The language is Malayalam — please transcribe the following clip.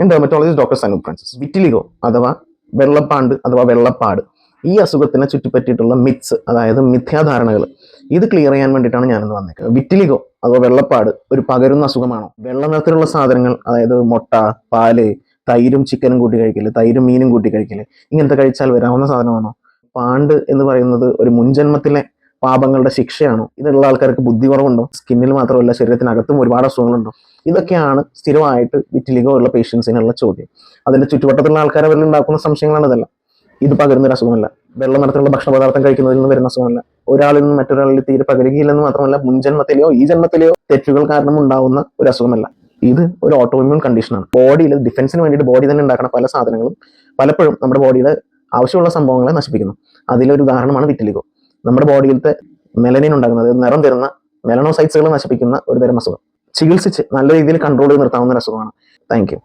ഞാൻ dermatologist doctor Sanoop Francis. Vitiligo അഥവാ വെള്ളപ്പാണ്ട് അഥവാ വെള്ളപ്പാട്, ഈ അസുഖത്തിനെ ചുറ്റിപ്പറ്റിയിട്ടുള്ള മിത്സ്, അതായത് മിഥ്യാധാരണകൾ, ഇത് ക്ലിയർ ചെയ്യാൻ വേണ്ടിയിട്ടാണ് ഞാനിന്ന് വന്നേക്കുന്നത്. വിറ്റിലിഗോ അഥവാ വെള്ളപ്പാട് ഒരു പകരുന്ന അസുഖമാണോ? വെള്ള നിറത്തിലുള്ള സാധനങ്ങൾ, അതായത് മുട്ട, പാല്, തൈരും ചിക്കനും കൂട്ടി കഴിക്കല്, തൈരും മീനും കൂട്ടി കഴിക്കല്, ഇങ്ങനത്തെ കഴിച്ചാൽ വരാവുന്ന സാധനമാണോ? പാണ്ട് എന്ന് പറയുന്നത് ഒരു മുൻജന്മത്തിലെ പാപങ്ങളുടെ ശിക്ഷയാണോ? ഇതുള്ള ആൾക്കാർക്ക് ബുദ്ധി കുറവുണ്ടോ? സ്കിന്നിൽ മാത്രമല്ല ശരീരത്തിനകത്തും ഒരുപാട് അസുഖങ്ങളുണ്ടോ? ഇതൊക്കെയാണ് സ്ഥിരമായിട്ട് വിറ്റിലിഗോ ഉള്ള പേഷ്യൻസിനുള്ള ചോദ്യം. അതിന്റെ ചുറ്റുവട്ടത്തുള്ള ആൾക്കാർ അവരിൽ ഉണ്ടാക്കുന്ന സംശയങ്ങളാണ് ഇതെല്ലാം. ഇത് പകരുന്നൊരു അസുഖമല്ല, വെള്ള നിറത്തിലുള്ള ഭക്ഷണ പദാർത്ഥം കഴിക്കുന്നതിൽ നിന്ന് വരുന്ന അസുഖമല്ല, ഒരാളിൽ നിന്ന് മറ്റൊരാളിൽ തീരെ പകരുകയില്ലെന്ന് മാത്രമല്ല, മുൻജന്മത്തിലെയോ ഈ ജന്മത്തിലെയോ തെറ്റുകൾ കാരണം ഉണ്ടാവുന്ന ഒരു അസുഖമല്ല. ഇത് ഒരു ഓട്ടോഇമ്യൂൺ കണ്ടീഷനാണ്. ബോഡിയിൽ ഡിഫൻസിന് വേണ്ടിയിട്ട് ബോഡി തന്നെ ഉണ്ടാക്കുന്ന പല സാധനങ്ങളും പലപ്പോഴും നമ്മുടെ ബോഡിയുടെ ആവശ്യമുള്ള സംഭവങ്ങളെ നശിപ്പിക്കുന്നു. അതിലൊരു ഉദാഹരണമാണ് വിറ്റിലിഗോ. നമ്മുടെ ബോഡിയിലത്തെ മെലനിൻ ഉണ്ടാകുന്നത്, നിറം തരുന്ന മെലനോസൈറ്റ്സുകൾ നശിപ്പിക്കുന്ന ഒരു തരം അസുഖം. ചികിത്സിച്ച് നല്ല രീതിയിൽ കൺട്രോൾ ചെയ്ത് നിർത്താവുന്ന ഒരു അസുഖമാണ്. Thank you.